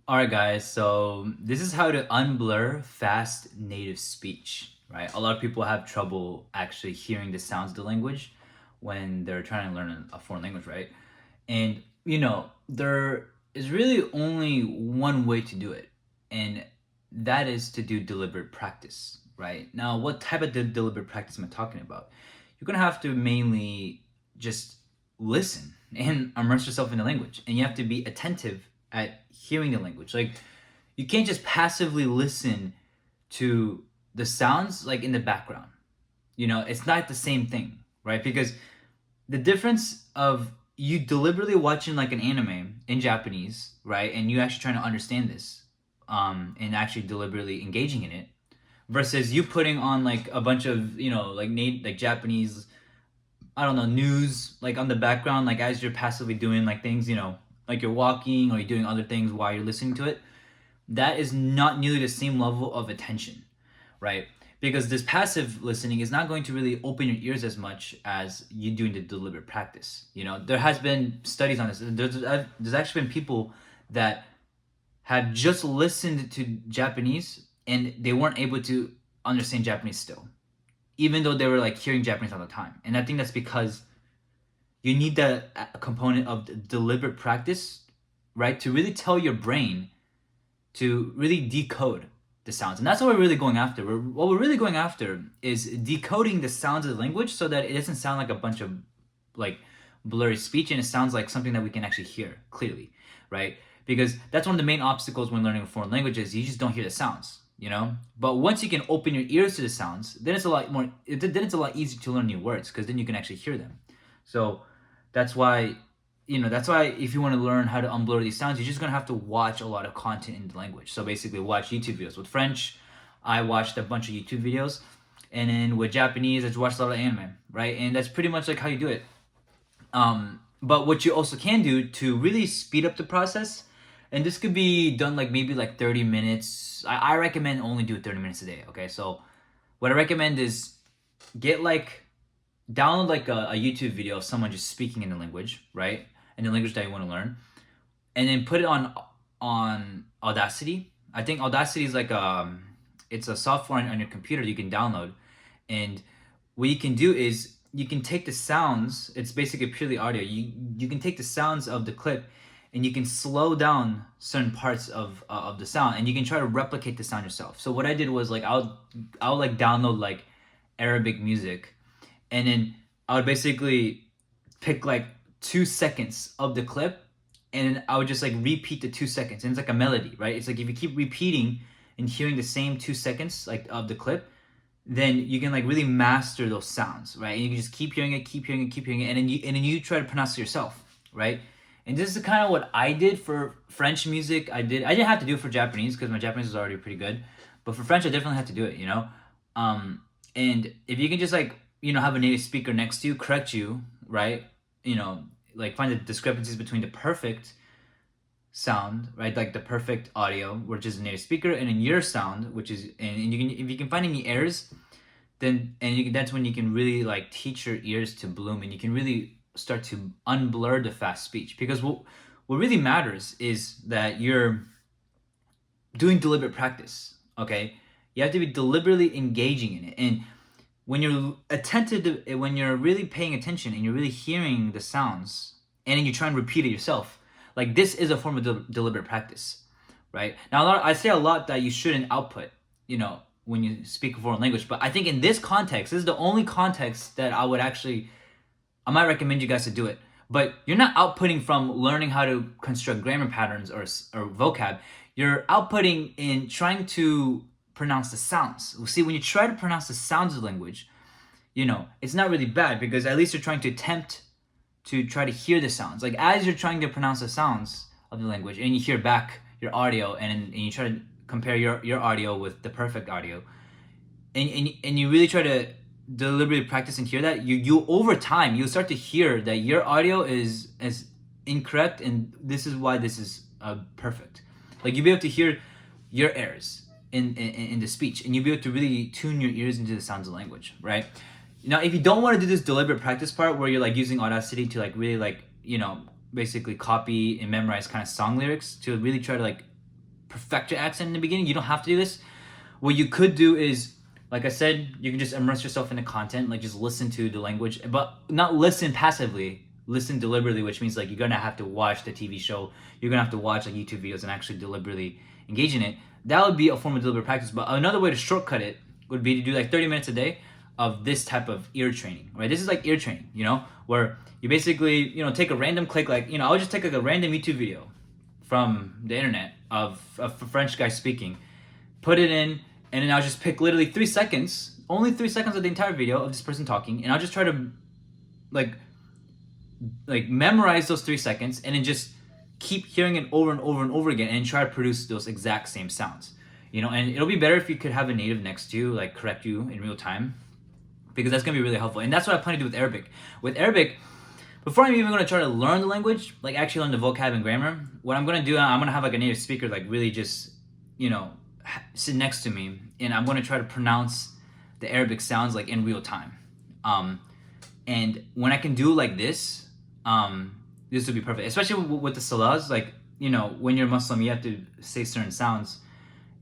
Alright guys, so this is how to unblur fast native speech, right? A lot of people have trouble actually hearing the sounds of the language when they're trying to learn a foreign language, right? And there is really only one way to do it, and that is to do deliberate practice, right? Now, what type of deliberate practice am I talking about? You're gonna have to mainly just listen and immerse yourself in the language, and you have to be attentive at hearing the language. Like, you can't just passively listen to the sounds like in the background. It's not the same thing, right? Because the difference of you deliberately watching like an anime in Japanese, right, and you actually trying to understand this, and actually deliberately engaging in it, versus you putting on like a bunch of like Japanese, I don't know, news like on the background, like as you're passively doing like things, like you're walking or you're doing other things while you're listening to it. That is not nearly the same level of attention, right? Because this passive listening is not going to really open your ears as much as you doing the deliberate practice. There has been studies on this. There's actually been people that have just listened to Japanese and they weren't able to understand Japanese still, even though they were like hearing Japanese all the time. And I think that's because you need that component of the deliberate practice, right, to really tell your brain to really decode the sounds. And that's what we're really going after. What we're really going after is decoding the sounds of the language so that it doesn't sound like a bunch of like blurry speech, and it sounds like something that we can actually hear clearly, right? Because that's one of the main obstacles when learning a foreign language is you just don't hear the sounds. But once you can open your ears to the sounds, then it's a lot more. Then it's a lot easier to learn new words because then you can actually hear them. So that's why that's why if you want to learn how to unblur these sounds, you're just gonna have to watch a lot of content in the language. So basically, watch YouTube videos. With French, I watched a bunch of YouTube videos, and then with Japanese, I just watched a lot of anime, right? And that's pretty much like how you do it. But what you also can do to really speed up the process, and this could be done like maybe like 30 minutes. I recommend only do 30 minutes a day. Okay, so what I recommend is get like download like a YouTube video of someone just speaking in the language, right? In the language that you want to learn, and then put it on Audacity. I think Audacity is like it's a software on your computer you can download, and what you can do is you can take the sounds. It's basically purely audio. You can take the sounds of the clip, and you can slow down certain parts of the sound, and you can try to replicate the sound yourself. So what I did was like I'll like download like Arabic music, and then I would basically pick like 2 seconds of the clip, and I would just like repeat the 2 seconds, and it's like a melody, right? It's like if you keep repeating and hearing the same 2 seconds like of the clip, then you can like really master those sounds, right? And you can just keep hearing it, keep hearing it, keep hearing it, and then you try to pronounce it yourself, right? And this is kind of what I did for French music. I didn't have to do it for Japanese because my Japanese is already pretty good, but for French I definitely had to do it. And if you can just like have a native speaker next to you correct you, right? Like find the discrepancies between the perfect sound, right? Like the perfect audio, which is a native speaker, and in your sound, which is, and you can, if you can find any errors, then that's when you can really like teach your ears to bloom, and you can really start to unblur the fast speech. Because what really matters is that you're doing deliberate practice. Okay, you have to be deliberately engaging in it, and when you're attentive when you're really paying attention and you're really hearing the sounds, and then you try and repeat it yourself, like this is a form of deliberate practice, right? Now I say a lot that you shouldn't output, when you speak a foreign language, but I think in this context, this is the only context that I might recommend you guys to do it. But you're not outputting from learning how to construct grammar patterns or vocab. You're outputting in trying to pronounce the sounds. See, when you try to pronounce the sounds of the language, it's not really bad because at least you're trying to attempt to try to hear the sounds. Like as you're trying to pronounce the sounds of the language and you hear back your audio, and you try to compare your audio with the perfect audio, and you really try to deliberately practice and hear that, you over time you'll start to hear that your audio is incorrect, and this is why this is perfect. Like you'll be able to hear your errors in the speech, and you'll be able to really tune your ears into the sounds of language, right? Now, if you don't want to do this deliberate practice part where you're like using Audacity to like really like basically copy and memorize kind of song lyrics to really try to like perfect your accent in the beginning. You don't have to do this. What you could do is, like I said, you can just immerse yourself in the content, like just listen to the language, but not listen passively, listen deliberately, which means like you're gonna have to watch the TV show, you're gonna have to watch like YouTube videos and actually deliberately engage in it. That would be a form of deliberate practice. But another way to shortcut it would be to do like 30 minutes a day of this type of ear training, right? This is like ear training, where you basically, take a random click, like, I'll just take like a random YouTube video from the internet of a French guy speaking, put it in, and then I'll just pick literally 3 seconds, only 3 seconds of the entire video of this person talking, and I'll just try to like memorize those 3 seconds and then just keep hearing it over and over and over again and try to produce those exact same sounds. And it'll be better if you could have a native next to you, like correct you in real time, because that's gonna be really helpful. And that's what I plan to do with Arabic. With Arabic, before I'm even gonna try to learn the language, like actually learn the vocab and grammar, what I'm gonna do, I'm gonna have like a native speaker like really just, sit next to me, and I'm gonna try to pronounce the Arabic sounds like in real time. And when I can do like this would be perfect, especially with the salahs. Like, when you're Muslim, you have to say certain sounds,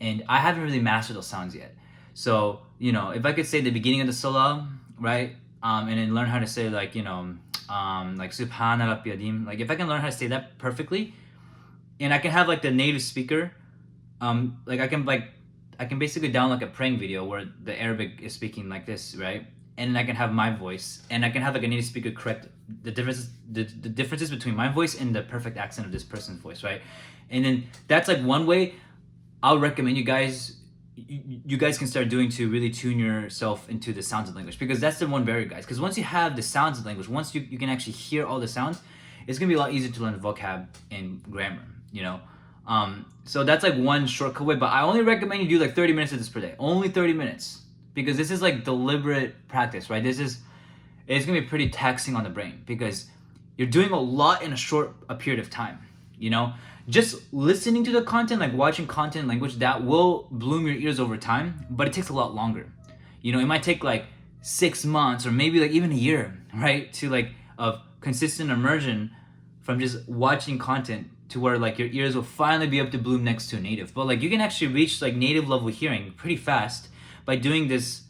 and I haven't really mastered those sounds yet. So, if I could say the beginning of the salah, right, and then learn how to say like, like Subhana Rabbi Adim, like if I can learn how to say that perfectly, and I can have like the native speaker, like I can basically download like a praying video where the Arabic is speaking like this, right? And I can have my voice, and I can have like a native speaker correct the differences between my voice and the perfect accent of this person's voice, right? And then that's like one way I'll recommend you guys can start doing to really tune yourself into the sounds of language, because that's the one barrier, guys. Because once you have the sounds of language, once you can actually hear all the sounds, it's gonna be a lot easier to learn vocab and grammar, so that's like one shortcut way. But I only recommend you do like 30 minutes of this per day, only 30 minutes, because this is like deliberate practice, right? It's gonna be pretty taxing on the brain, because you're doing a lot in a period of time. Just listening to the content, like watching content in language, that will bloom your ears over time, but it takes a lot longer. It might take like 6 months or maybe like even a year, right? To like of consistent immersion from just watching content to where like your ears will finally be able to bloom next to a native. But like you can actually reach like native level hearing pretty fast by doing this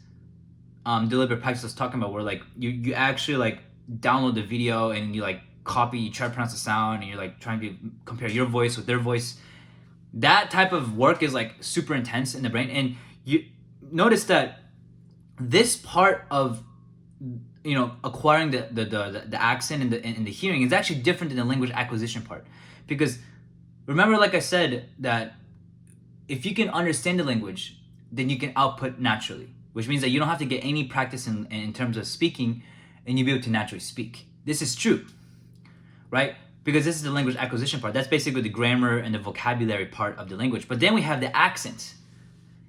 deliberate practice I was talking about, where like you actually like download the video and you like copy, you try to pronounce the sound, and you're like trying to compare your voice with their voice. That type of work is like super intense in the brain, and you notice that this part of acquiring the accent and the hearing is actually different than the language acquisition part, because remember, like I said, that if you can understand the language, then you can output naturally, which means that you don't have to get any practice in terms of speaking, and you'll be able to naturally speak. This is true, right? Because this is the language acquisition part. That's basically the grammar and the vocabulary part of the language. But then we have the accent.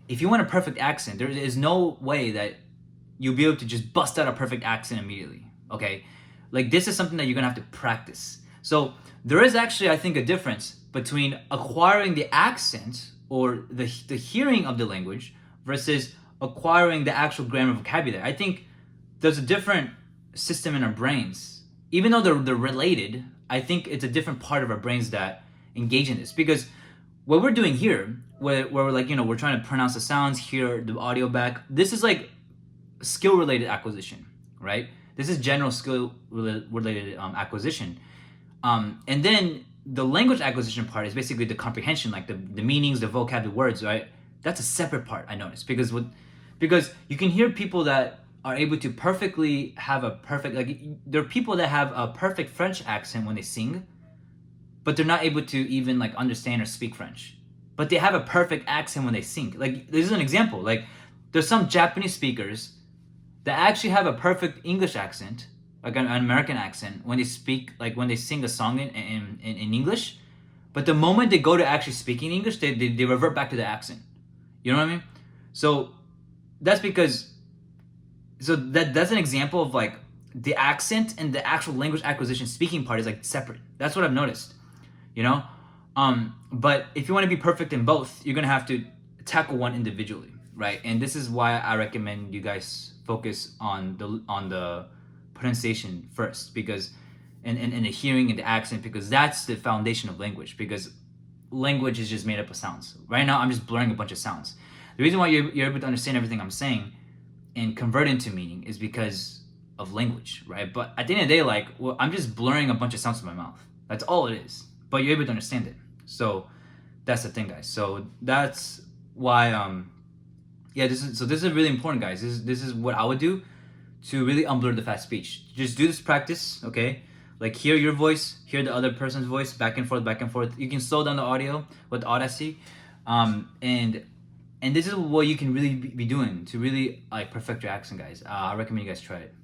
If you want a perfect accent, there is no way that you'll be able to just bust out a perfect accent immediately, okay? Like this is something that you're gonna have to practice. So there is actually, I think, a difference between acquiring the accent or the hearing of the language versus acquiring the actual grammar vocabulary. I think there's a different system in our brains. Even though they're related, I think it's a different part of our brains that engage in this. Because what we're doing here, where we're like, we're trying to pronounce the sounds, hear the audio back, this is like skill-related acquisition, right? This is general skill-related acquisition. And then the language acquisition part is basically the comprehension, like the meanings, the vocab, the words, right? That's a separate part, I noticed. Because you can hear people that are able to perfectly have a perfect, like there are people that have a perfect French accent when they sing, but they're not able to even like understand or speak French. But they have a perfect accent when they sing. Like this is an example. Like there's some Japanese speakers that actually have a perfect English accent, like an American accent, when they speak, like when they sing a song in English. But the moment they go to actually speaking English, they revert back to the accent. You know what I mean? So that's because, so that's an example of like the accent and the actual language acquisition speaking part is like separate. That's what I've noticed, but if you want to be perfect in both, you're gonna have to tackle one individually, right? And this is why I recommend you guys focus on the pronunciation first, because and the hearing and the accent, because that's the foundation of language. Because language is just made up of sounds. Right now, I'm just blurring a bunch of sounds. The reason why you're able to understand everything I'm saying and convert into meaning is because of language, right? But at the end of the day, like, well, I'm just blurring a bunch of sounds with my mouth. That's all it is. But you're able to understand it. So that's the thing, guys. So that's why yeah, this is really important, guys. This is what I would do to really unblur the fast speech. Just do this practice, okay? Like hear your voice, hear the other person's voice, back and forth, back and forth. You can slow down the audio with Audacity, and this is what you can really be doing to really like perfect your accent, guys. I recommend you guys try it.